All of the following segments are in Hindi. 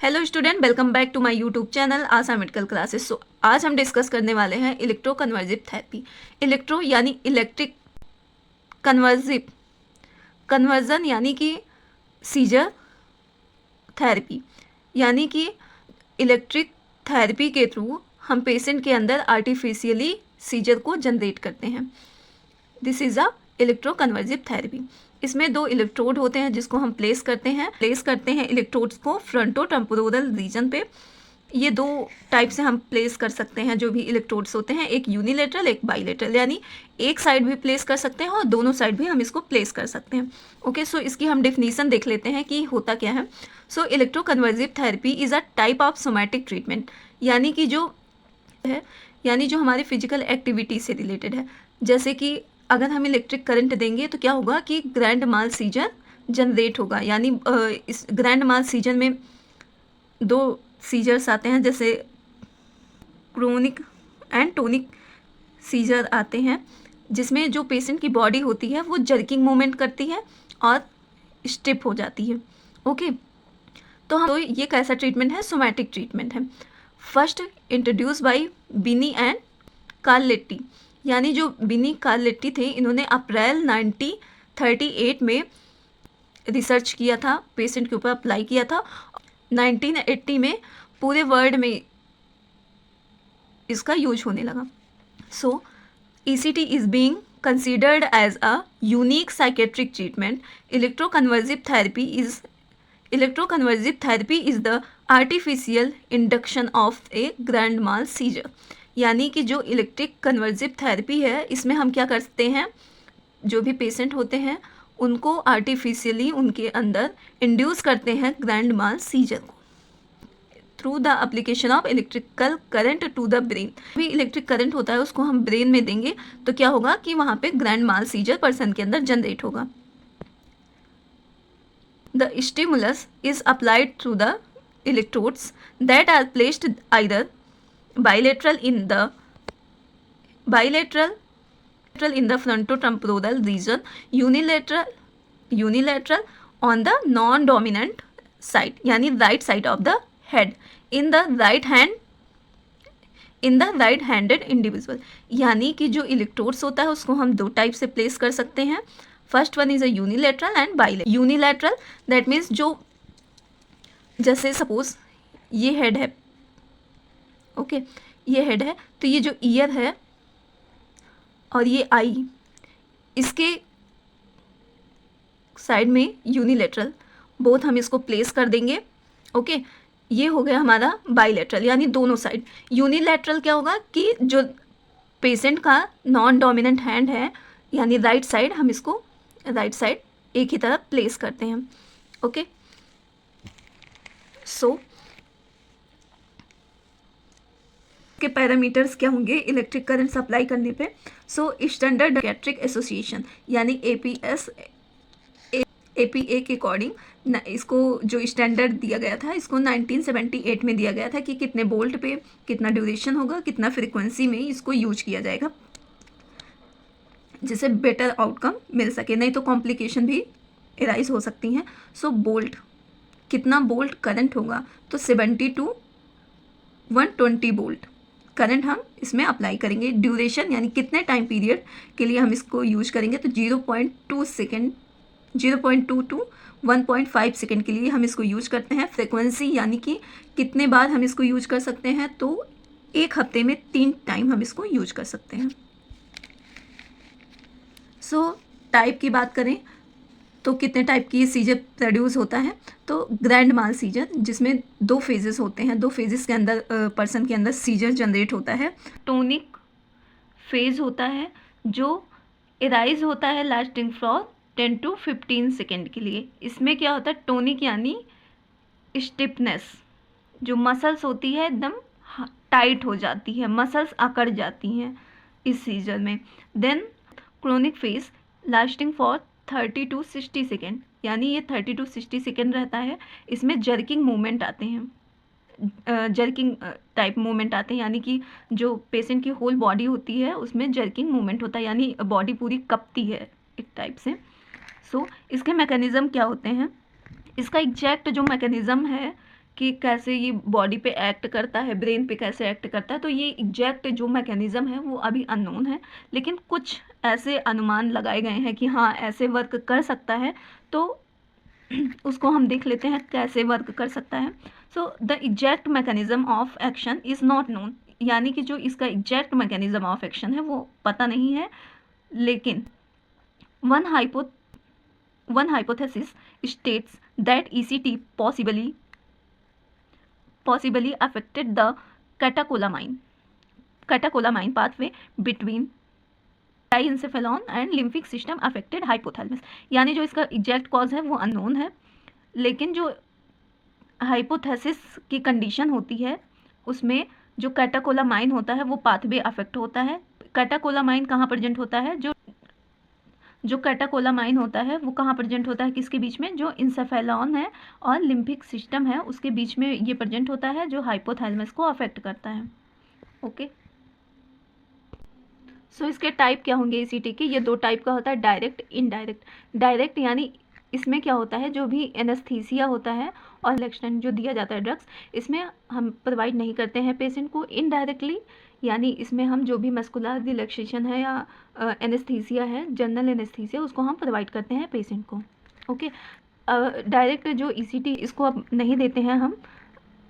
Hello student, welcome back to my YouTube channel Asha medical classes. So आज हम डिस्कस करने वाले हैं इलेक्ट्रो कन्वर्जिव थेरेपी। इलेक्ट्रो यानी इलेक्ट्रिक, कन्वर्जिव कन्वर्जन यानी कि सीजर, थेरेपी यानी कि इलेक्ट्रिक थेरेपी के थ्रू हम पेशेंट के अंदर आर्टिफिशियली सीजर को जनरेट करते हैं। This is a electro convulsive therapy. इसमें दो इलेक्ट्रोड होते हैं जिसको हम प्लेस करते हैं इलेक्ट्रोड्स को फ्रंटो टेम्पोरल रीजन पे। ये दो टाइप से हम प्लेस कर सकते हैं जो भी इलेक्ट्रोड्स होते हैं, एक यूनिलेटरल एक बाईलेटरल, यानी एक साइड भी प्लेस कर सकते हैं और दोनों साइड भी हम इसको प्लेस कर सकते हैं। ओके, सो इसकी हम डेफिनेशन देख लेते हैं कि होता क्या है। So electro convulsive therapy is a type of somatic treatment, यानी कि जो हमारे फिजिकल एक्टिविटी से रिलेटेड है। जैसे कि अगर हम इलेक्ट्रिक करंट देंगे तो क्या होगा कि ग्रैंड माल सीजर जनरेट होगा, यानी इस ग्रैंड माल सीजर में दो सीजर्स आते हैं, जैसे क्रोनिक एंड टोनिक सीजर आते हैं, जिसमें जो पेशेंट की बॉडी होती है वो जर्किंग मूवमेंट करती है और स्टिफ हो जाती है। ओके, तो ये कैसा ट्रीटमेंट है? सोमैटिक ट्रीटमेंट है। First introduce by Binny and कार्लेटी, यानी जो बिनी कार्लेटी थे, इन्होंने अप्रैल 1938 में रिसर्च किया था, पेशेंट के ऊपर अप्लाई किया था। 1980 में पूरे वर्ल्ड में इसका यूज होने लगा। So ECT is being considered as a unique psychiatric treatment. Electroconvulsive therapy is the artificial induction of a grand mal seizure, यानी कि जो इलेक्ट्रिक कन्वर्जिव थेरेपी है, इसमें हम क्या करते हैं, जो भी पेशेंट होते हैं उनको आर्टिफिशियली उनके अंदर इंड्यूस करते हैं ग्रैंड माल सीजर को through the application of electrical current to the brain. भी इलेक्ट्रिक करंट होता है उसको हम ब्रेन में देंगे तो क्या होगा कि वहाँ पे ग्रैंड माल सीजर पर्सन के अंदर जनरेट होगा। The stimulus is applied through the electrodes that are placed either bilateral in the frontotemporal region, unilateral on the non-dominant side, यानी right side of the head in the right handed individual। यानी कि जो इलेक्ट्रोड्स होता है उसको हम दो टाइप से प्लेस कर सकते हैं। First one is a unilateral and bilateral. Unilateral that means जो, जैसे सपोज ये हेड है, ओके ये हेड है, तो ये जो ईयर है और ये आई, इसके साइड में यूनिलेटरल बोथ हम इसको प्लेस कर देंगे। ओके, ये हो गया बाईलेटरल, यानी दोनों साइड। यूनिलेटरल क्या होगा कि जो पेशेंट का नॉन डोमिनेंट हैंड है, यानी राइट साइड, हम इसको राइट साइड एक ही तरफ प्लेस करते हैं। ओके, सो के पैरामीटर्स क्या होंगे इलेक्ट्रिक करंट सप्लाई करने पे? सो स्टैंडर्ड साइकेट्रिक एसोसिएशन यानी APA के अकॉर्डिंग इसको जो स्टैंडर्ड दिया गया था, इसको 1978 में दिया गया था कि कितने बोल्ट पे कितना ड्यूरेशन होगा, कितना फ्रिक्वेंसी में इसको यूज किया जाएगा, जिससे बेटर आउटकम मिल सके, नहीं तो कॉम्प्लिकेशन भी एराइज हो सकती हैं। सो बोल्ट, कितना बोल्ट करंट होगा, तो 70 to 120 बोल्ट करंट हम इसमें अप्लाई करेंगे। ड्यूरेशन यानी कितने टाइम पीरियड के लिए हम इसको यूज करेंगे, तो 0.2 to 1.5 सेकेंड के लिए हम इसको यूज करते हैं। फ्रिक्वेंसी यानी कि कितने बार हम इसको यूज कर सकते हैं, तो एक हफ्ते में 3 टाइम हम इसको यूज कर सकते हैं। सो टाइप की बात करें तो कितने टाइप की सीजर प्रोड्यूस होता है, तो ग्रैंड माल सीजर, जिसमें 2 फेजेस होते हैं, 2 फेजेस के अंदर पर्सन के अंदर सीजर जनरेट होता है। टोनिक फेज होता है जो एराइज होता है लास्टिंग फॉर 10 to 15 सेकेंड के लिए। इसमें क्या होता है, टोनिक यानी स्टिफनेस, जो मसल्स होती है एकदम टाइट हो जाती है, मसल्स अकड़ जाती हैं इस सीजर में। Then chronic phase lasting for 30 to 60 second, यानी ये 30 to 60 सेकेंड रहता है। इसमें जर्किंग मूवमेंट आते हैं, जर्किंग टाइप मूवमेंट आते हैं, यानी कि जो पेशेंट की होल बॉडी होती है उसमें जर्किंग मूवमेंट होता है, यानी बॉडी पूरी कपती है एक टाइप से। सो इसके मैकेनिज़्म क्या होते हैं, इसका एग्जैक्ट जो मैकेनिज़्म है कि कैसे ये बॉडी पे एक्ट करता है, ब्रेन पे कैसे एक्ट करता है, तो ये एग्जैक्ट जो मैकेनिज़्म है वो अभी अननोन है, लेकिन कुछ ऐसे अनुमान लगाए गए हैं कि हाँ ऐसे वर्क कर सकता है। तो उसको हम देख लेते हैं कैसे वर्क कर सकता है। So the exact mechanism of action is not known, यानी कि जो इसका एग्जैक्ट मैकेनिज़्म ऑफ एक्शन है वो पता नहीं है, लेकिन one hypothesis states that ECT possibly affected the catecholamine pathway between diencephalon and lymphic system affected hypothalamus। यानी जो इसका एग्जैक्ट कॉज है वो अननोन है, लेकिन जो हाइपोथेसिस की कंडीशन होती है उसमें जो कैटाकोलामाइन होता है वो पाथवे अफेक्ट होता है। कैटाकोलामाइन कहाँ प्रेजेंट होता है? जो कैटाकोलामाइन होता है वो कहाँ प्रेजेंट होता है, किसके बीच में? जो इंसेफेलॉन है और लिम्फिक सिस्टम है उसके बीच में ये प्रेजेंट होता है, जो हाइपोथैलेमस को अफेक्ट करता है। ओके, सो इसके टाइप क्या होंगे ईसीटी के? ये दो टाइप का होता है, डायरेक्ट, इनडायरेक्ट। डायरेक्ट यानी इसमें क्या होता है, जो भी एनेस्थीसिया होता है और रिलैक्सेंट जो दिया जाता है ड्रग्स, इसमें हम प्रोवाइड नहीं करते हैं पेशेंट को। इनडायरेक्टली यानी इसमें हम जो भी मस्कुलर रिलैक्सेशन है या एनेस्थीसिया है, जनरल एनेस्थीसिया, उसको हम प्रोवाइड करते हैं पेशेंट को। ओके, डायरेक्ट जो ईसीटी इसको अब नहीं देते हैं हम।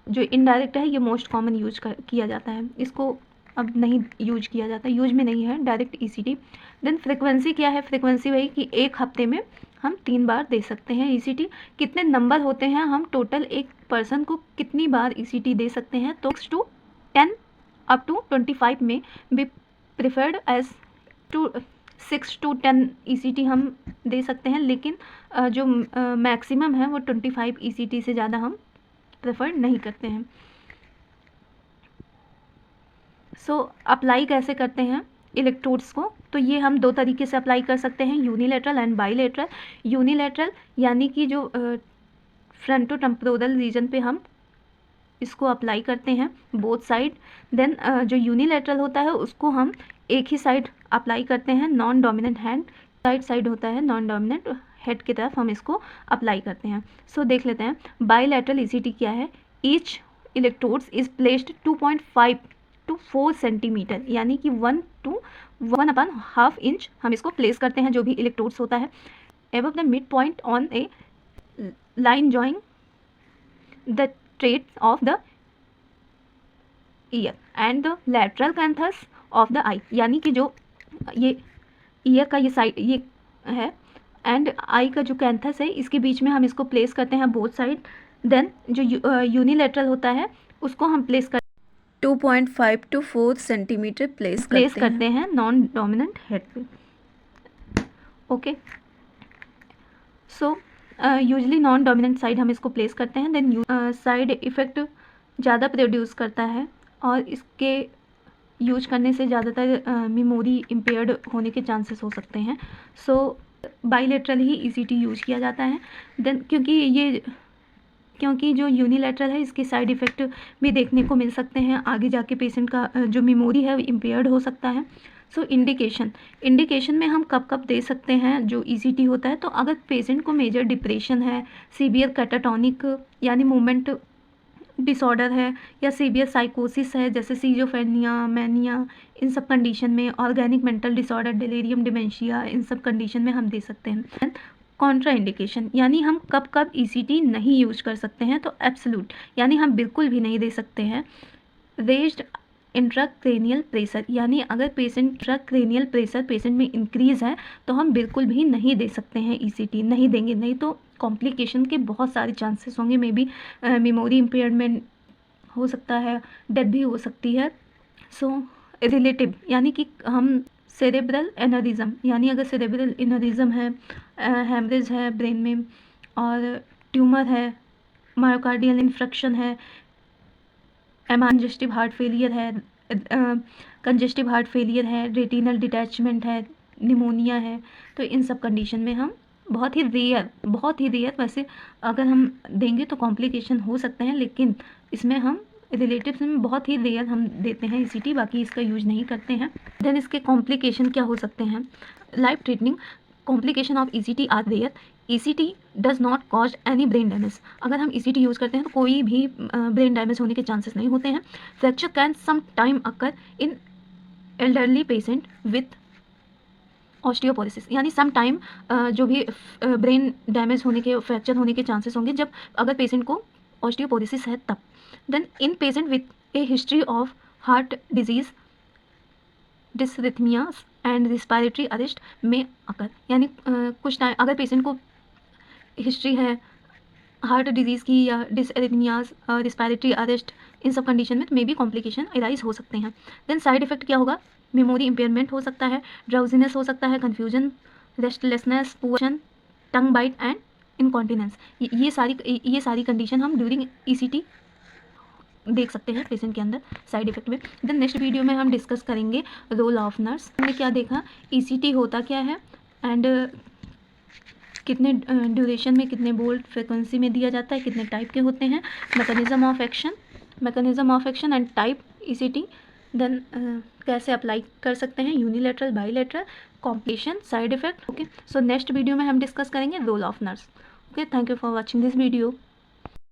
जो इनडायरेक्ट है ये मोस्ट कॉमन यूज किया जाता है, इसको अब नहीं यूज किया जाता, यूज में नहीं है डायरेक्ट ईसीटी। देन फ्रिक्वेंसी क्या है? फ्रिक्वेंसी वही कि एक हफ्ते में हम 3 बार दे सकते हैं ईसीटी। कितने नंबर होते हैं, हम टोटल एक पर्सन को कितनी बार ईसीटी दे सकते हैं? तो 6 to 10 up to 25 may be preferred as to 6 to 10 ECT हम दे सकते हैं, लेकिन जो मैक्सिमम है वो 25 ईसीटी से ज़्यादा हम प्रेफर नहीं करते हैं। सो अप्लाई कैसे करते हैं इलेक्ट्रोड्स को? तो ये हम दो तरीके से अप्लाई कर सकते हैं, यूनिलेटरल एंड बाईलेटरल। यूनिलेटरल यानी कि जो फ्रंटोटेम्पोरल रीजन पे हम इसको अप्लाई करते हैं बोथ साइड। देन जो यूनिलेटरल होता है उसको हम एक ही साइड अप्लाई करते हैं, नॉन डोमिनेंट हैंड साइड होता है, नॉन डोमिनेंट हेड की तरफ हम इसको अप्लाई करते हैं। सो देख लेते हैं बाईलेटरल ईसीटी क्या है। Each electrodes is placed 2.5 to 4 centimetre, यानी कि 1 to 1/2 इंच हम इसको प्लेस करते हैं, जो भी इलेक्ट्रोड्स होता है, above the mid point on a line joining the tragus of the ear and the lateral canthus of the eye, यानी कि जो ये ईयर का ये साइड ये है एंड आई का जो कैंथस है इसके बीच में हम इसको प्लेस करते हैं बोथ साइड। देन जो यूनिलेटरल होता है उसको हम प्लेस 2.5 to 4 सेंटीमीटर प्लेस करते हैं नॉन डोमिनेंट हेड पे। Okay, so usually non dominant side हम इसको प्लेस करते हैं। देन साइड इफ़ेक्ट ज़्यादा प्रोड्यूस करता है और इसके यूज करने से ज़्यादातर मेमोरी इम्पेयर्ड होने के चांसेस हो सकते हैं। सो बाईलेटरल ही ईसीटी यूज किया जाता है। देन क्योंकि जो यूनिलेटरल है इसके साइड इफ़ेक्ट भी देखने को मिल सकते हैं, आगे जाके पेशेंट का जो मेमोरी है वो इम्पेयर्ड हो सकता है। सो इंडिकेशन में हम कब कब दे सकते हैं जो ईसीटी होता है? तो अगर पेशेंट को मेजर डिप्रेशन है, सीवियर कैटाटोनिक यानी मूवमेंट डिसऑर्डर है, या सीवियर साइकोसिस है जैसे सीजोफ्रेनिया, मैनिया, इन सब कंडीशन में, organic mental disorder, delirium, dementia, इन सब कंडीशन में हम दे सकते हैं। कॉन्ट्रा इंडिकेशन यानी हम कब कब ईसीटी नहीं यूज कर सकते हैं? तो एब्सोल्यूट यानी हम बिल्कुल भी नहीं दे सकते हैं। रेज्ड इंट्राक्रेनियल प्रेशर यानी अगर इंट्राक्रेनियल प्रेशर पेशेंट में इंक्रीज़ है तो हम बिल्कुल भी नहीं दे सकते हैं ईसीटी, नहीं देंगे, नहीं तो कॉम्प्लिकेशन के बहुत सारे चांसेस होंगे, मे बी मेमोरी इम्पेयरमेंट हो सकता है, डेथ भी हो सकती है। सो रिलेटिव यानी कि हम सेरेब्रल एनरिज्म यानी अगर सेरेब्रल एनरिज्म है, हेमरेज है ब्रेन में, और ट्यूमर है, मायोकार्डियल इन्फ्रक्शन है, कंजेस्टिव हार्ट फेलियर है, कंजेस्टिव हार्ट फेलियर है, रेटिनल डिटैचमेंट है, निमोनिया है, तो इन सब कंडीशन में हम बहुत ही रेयर वैसे अगर हम देंगे तो कॉम्प्लिकेशन हो सकते हैं, लेकिन इसमें हम रिलेटिव्स में बहुत ही रेयर हम देते हैं ईसीटी, बाकी इसका यूज नहीं करते हैं। देन इसके कॉम्प्लिकेशन क्या हो सकते हैं? Life threatening complication of ECT are rare. ECT does not cause any brain damage. अगर हम ECT यूज़ करते हैं तो कोई भी ब्रेन डैमेज होने के चांसेस नहीं होते हैं। Fracture can some time occur in elderly patient with osteoporosis, यानी सम टाइम जो भी ब्रेन डैमेज होने के, फ्रैक्चर होने के चांसेस होंगे जब अगर पेशेंट को ऑस्टियोपोरोसिस है तब। Then in patient with a history of heart disease, dysrhythmias and respiratory arrest में अकर, यानी कुछ टाइम अगर पेशेंट को हिस्ट्री है हार्ट डिजीज़ की या डिसरिथमियास, रिस्पायरेटरी अरेस्ट, इन सब कंडीशन में मे भी कॉम्प्लिकेशन अराइज हो सकते हैं। देन साइड इफेक्ट क्या होगा? मेमोरी इम्पेयरमेंट हो सकता है, ड्राउजीनेस हो सकता है, confusion, restlessness, potion, tongue bite and incontinence. ये सारी कंडीशन हम ड्यूरिंग ECT देख सकते हैं पेशेंट के अंदर साइड इफेक्ट में। देन नेक्स्ट वीडियो में हम डिस्कस करेंगे रोल ऑफ नर्स। हमने क्या देखा, ECT होता क्या है एंड कितने ड्यूरेशन में, कितने वोल्ट फ्रिक्वेंसी में दिया जाता है, कितने टाइप के होते हैं, mechanism of action and type ECT। Then कैसे अप्लाई कर सकते हैं, unilateral, bilateral, complication, side effect. Okay, so next video में हम डिस्कस करेंगे role of nurse. Okay, thank you for watching this video.